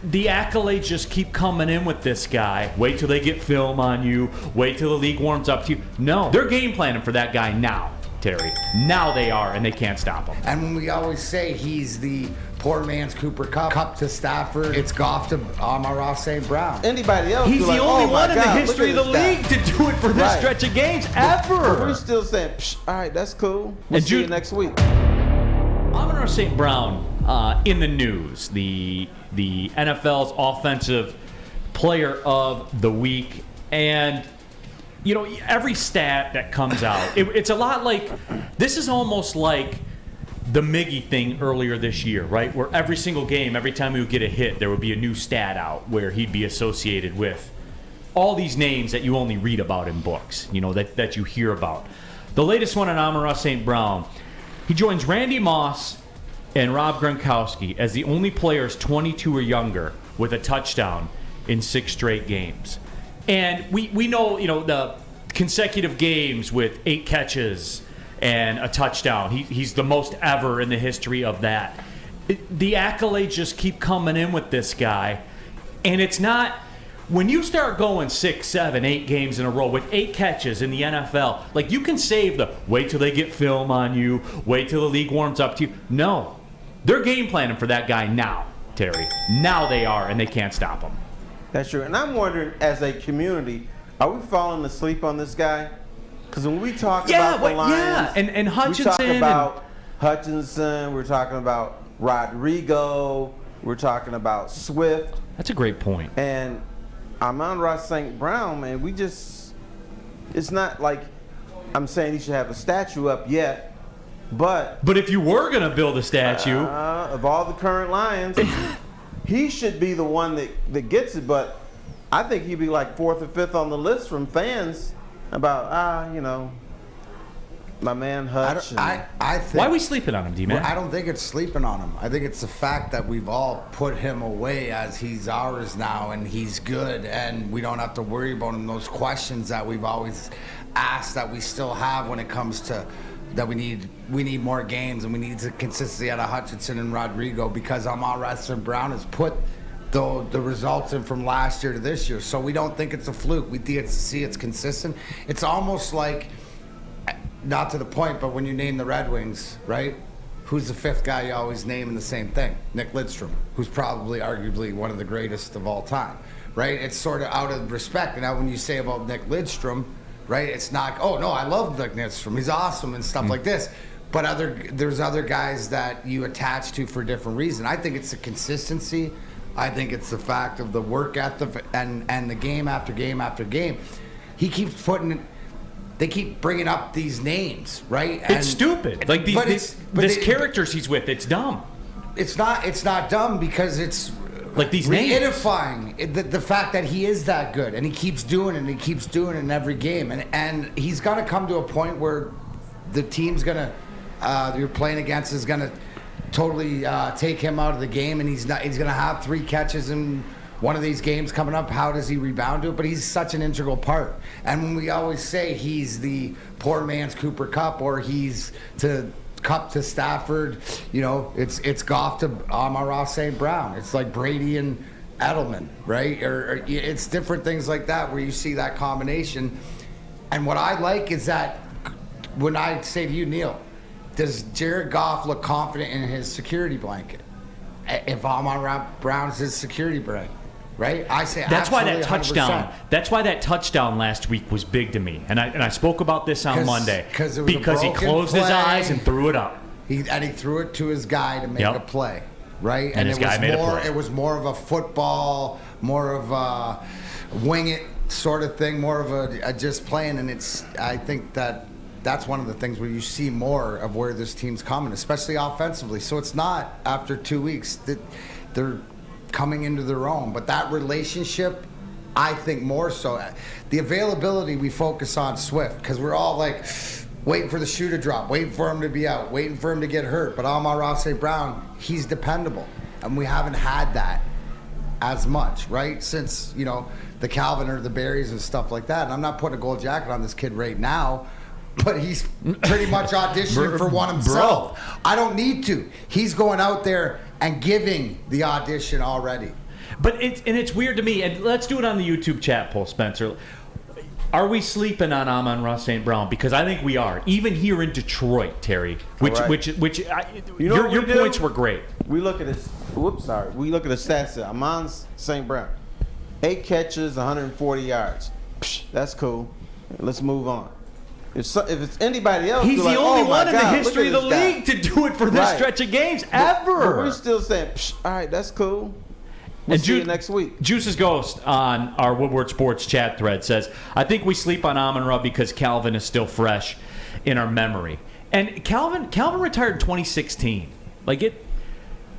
The accolades just keep coming in with this guy. Wait till they get film on you. Wait till the league warms up to you. No, they're game planning for that guy now, Terry. Now they are, and they can't stop him. And when we always say he's the poor man's Cooper Kupp, Kupp to Stafford, it's Goff to Amon-Ra St. Brown. Anybody else? He's the only one in the history of the league to do it for this Right. stretch of games ever. But we're still saying, all right, that's cool. We'll see you next week. Amon-Ra St. Brown in the news, the NFL's offensive player of the week. And, you know, every stat that comes out, it's a lot like, this is almost like the Miggy thing earlier this year, right? Where every single game, every time we would get a hit, there would be a new stat out where he'd be associated with all these names that you only read about in books, you know, that you hear about. The latest one on Amon-Ra St. Brown, he joins Randy Moss and Rob Gronkowski as the only players 22 or younger with a touchdown in 6 straight games. And we know, you know, the consecutive games with 8 catches and a touchdown. He's the most ever in the history of that. The accolades just keep coming in with this guy. And it's not, when you start going 6, 7, 8 games in a row with 8 catches in the NFL, like, you can save the wait till they get film on you, wait till the league warms up to you. No. They're game planning for that guy now, Terry. Now they are, and they can't stop him. That's true. And I'm wondering, as a community, are we falling asleep on this guy? Because when we talk about the Lions, and Hutchinson, we talk about Hutchinson, we're talking about Rodrigo, we're talking about Swift. That's a great point. And Amon-Ra St. Brown, man, it's not like I'm saying he should have a statue up yet, but if you were going to build a statue of all the current Lions, he should be the one that gets it. But I think he'd be like 4th or 5th on the list from fans about, you know, my man Hutch. I think, why are we sleeping on him, D-Man? I don't think it's sleeping on him. I think it's the fact that we've all put him away as he's ours now, and he's good, and we don't have to worry about him. Those questions that we've always asked that we still have when it comes to that we need more games, and we need the consistency out of Hutchinson and Rodrigo, because Amon-Ra St. Brown has put the results in from last year to this year. So we don't think it's a fluke. We see it's consistent. It's almost like, not to the point, but when you name the Red Wings, right? Who's the 5th guy you always name in the same thing? Nick Lidstrom, who's probably arguably one of the greatest of all time, right? It's sort of out of respect. And now when you say about Nick Lidstrom, right, it's not, oh no, I love Nick Lidstrom, he's awesome and stuff like this. But there's other guys that you attach to for a different reason. I think it's the consistency. I think it's the fact of the work ethic and the game after game after game. He keeps they keep bringing up these names, right? It's stupid. Like these characters he's with, it's dumb. It's not dumb, because it's like these names. Edifying the fact that he is that good, and he keeps doing it, and he keeps doing it in every game, and he's gonna come to a point where the team's gonna you're playing against is gonna totally take him out of the game, and he's gonna have 3 catches in one of these games coming up. How does he rebound to it? But he's such an integral part. And when we always say he's the poor man's Cooper Kupp, or he's to Kupp to Stafford, you know, it's Goff to Amon-Ra St. Brown. It's like Brady and Edelman, right? Or it's different things like that where you see that combination. And what I like is that when I say to you, Neil, does Jared Goff look confident in his security blanket? If Amon-Ra Brown's his security blanket, right? I say that's why that 100%. touchdown. That's why that touchdown last week was big to me, and I spoke about this on Monday because he closed his eyes and threw it up. He threw it to his guy to make a play, right? And his guy made a play. It was more of a football, more of a wing it sort of thing, more of a just playing. And I think that's one of the things where you see more of where this team's coming, especially offensively. So it's not after 2 weeks that they're coming into their own, but that relationship, I think more so. The availability we focus on Swift, because we're all like waiting for the shoe to drop, waiting for him to be out, waiting for him to get hurt. But Amon-Ra St. Brown, he's dependable, and we haven't had that as much, right? Since, you know, the Calvin or the Berries and stuff like that. And I'm not putting a gold jacket on this kid right now, but he's pretty much auditioning for one himself. Bro. I don't need to. He's going out there and giving the audition already. But it's weird to me. And let's do it on the YouTube chat poll, Spencer. Are we sleeping on Amon-Ra St. Brown? Because I think we are. Even here in Detroit, Terry. Your points were great. We look at his. We look at the stats. Amon St. Brown, 8 catches, 140 yards. Psh, that's cool. Let's move on. If it's anybody else, he's the only one in the history of the guy. league to do it for this stretch of games ever. But we're still saying, all right, that's cool. We'll see you next week. Juice's Ghost on our Woodward Sports chat thread says, I think we sleep on Amon-Ra because Calvin is still fresh in our memory. And Calvin retired in 2016. Like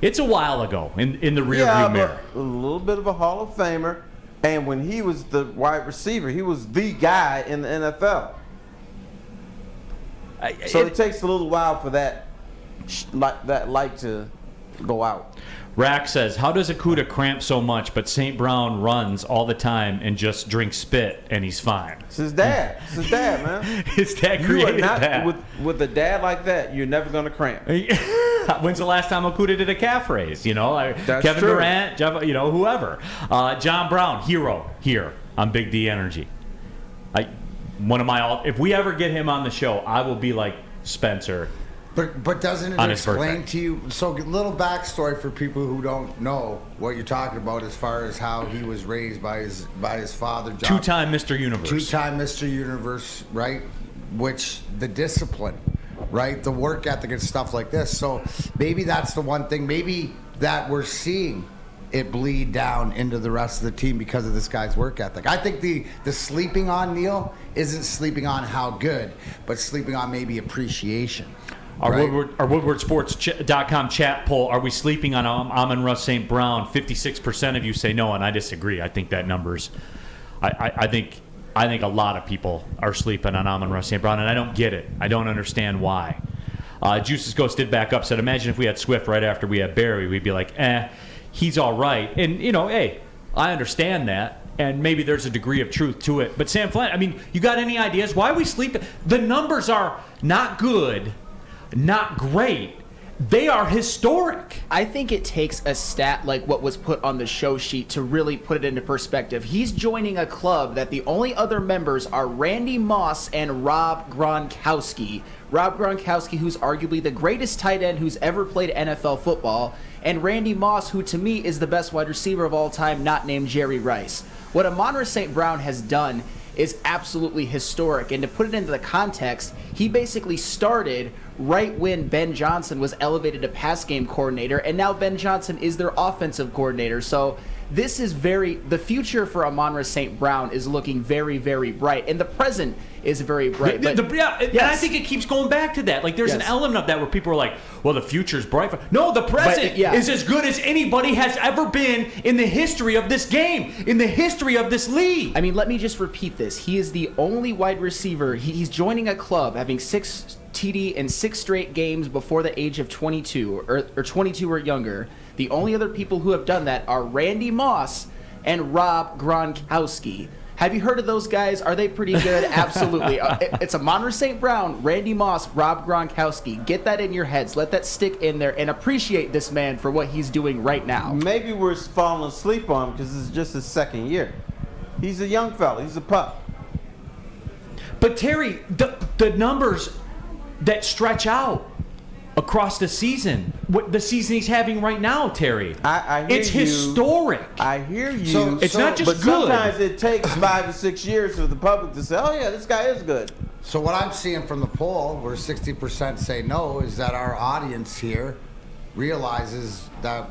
it's a while ago in the rearview mirror. But a little bit of a Hall of Famer. And when he was the wide receiver, he was the guy in the NFL. So it takes a little while for that light to go out. Rack says, how does Okudah cramp so much, but St. Brown runs all the time and just drinks spit, and he's fine? It's his dad. It's his dad, man. His dad created that. With a dad like that, you're never going to cramp. When's the last time Okudah did a calf raise? That's Kevin true. Durant, Jeff, whoever. John Brown, hero here on Big D Energy. If we ever get him on the show, I will be like Spencer. But doesn't it explain to you? So, little backstory for people who don't know what you're talking about, as far as how he was raised by his father, John. Two-time Mr. Universe. Two-time Mr. Universe, right? Which the discipline, right? The work ethic and stuff like this. So maybe that's the one thing. Maybe that we're seeing it bleed down into the rest of the team because of this guy's work ethic. I think the sleeping on Neil isn't sleeping on how good, but sleeping on maybe appreciation. Our right? WoodwardSports.com chat poll, are we sleeping on Amon-Ra St. Brown? 56% of you say no, and I disagree. I think that number's I think a lot of people are sleeping on Amon-Ra St. Brown, and I don't get it. I don't understand why. Juice's Ghost did back up, said, imagine if we had Swift right after we had Barry. We'd be like, he's all right. And, hey, I understand that. And maybe there's a degree of truth to it. But Sam Flanagan, you got any ideas? Why are we sleeping? The numbers are not good, not great. They are historic. I think it takes a stat like what was put on the show sheet to really put it into perspective. He's joining a club that the only other members are Randy Moss and Rob Gronkowski. Rob Gronkowski, who's arguably the greatest tight end who's ever played NFL football, and Randy Moss, who to me is the best wide receiver of all time, not named Jerry Rice. What Amon-Ra St. Brown has done is absolutely historic. And to put it into the context, he basically started right when Ben Johnson was elevated to pass game coordinator, and now Ben Johnson is their offensive coordinator. So this is the future for Amon-Ra St. Brown is looking very, very bright, and the present is very bright. And I think it keeps going back to that. Like, there's an element of that where people are like, well, the future's bright. No, the present is as good as anybody has ever been in the history of this game, in the history of this league. I mean, let me just repeat this. He is the only wide receiver. He's joining a club having 6 TD in 6 straight games before the age of 22 or 22 or younger. The only other people who have done that are Randy Moss and Rob Gronkowski. Have you heard of those guys? Are they pretty good? Absolutely. It's Amon-Ra St. Brown, Randy Moss, Rob Gronkowski. Get that in your heads. Let that stick in there and appreciate this man for what he's doing right now. Maybe we're falling asleep on him because this is just his second year. He's a young fella. He's a pup. But Terry, the numbers that stretch out across the season, what the season he's having right now, Terry, I hear it's you. Historic. I hear you. It's not just but good. Sometimes it takes 5 to 6 years for the public to say, oh yeah, this guy is good. So what I'm seeing from the poll, where 60% say no, is that our audience here realizes that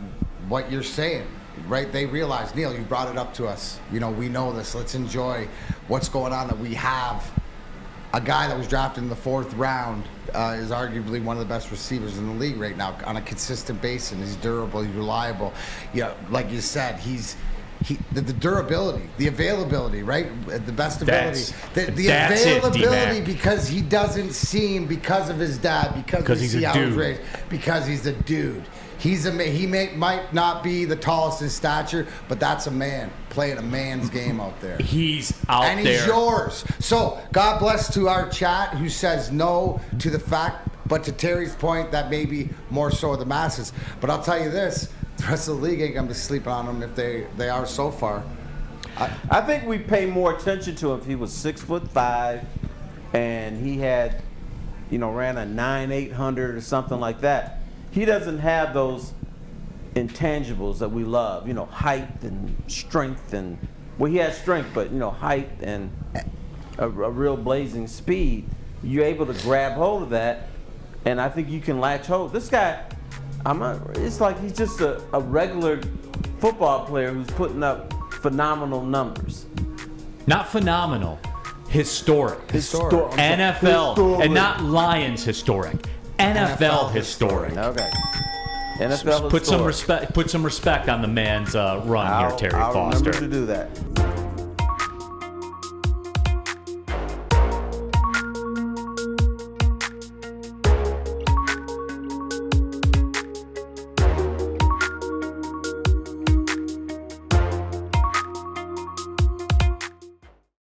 what you're saying, right? They realize, Neil, you brought it up to us. We know this. Let's enjoy what's going on, that we have a guy that was drafted in the 4th round, is arguably one of the best receivers in the league right now on a consistent basis. He's durable, he's reliable. Yeah, like you said, the durability, the availability, right? The best ability. The availability, because he doesn't seem, because of his dad, because he's a dude. Raised, because he's a dude. Might not be the tallest in stature, but that's a man playing a man's game out there. He's out there. And he's yours. So God bless to our chat who says no to the fact, but to Terry's point, that maybe more so the masses. But I'll tell you this, the rest of the league ain't gonna be sleeping on him if they are so far. I think we pay more attention to him if he was 6'5" and he had, ran a 9,800 or something like that. He doesn't have those intangibles that we love, height and strength he has strength, but height and a real blazing speed. You're able to grab hold of that, and I think you can latch hold. This guy, it's like he's just a regular football player who's putting up phenomenal numbers. Not phenomenal, historic. NFL, Historic. and not Lions historic. NFL historic. Okay. NFL Put some historic. respect on the man's run here, Terry I'll Foster. remember to do that.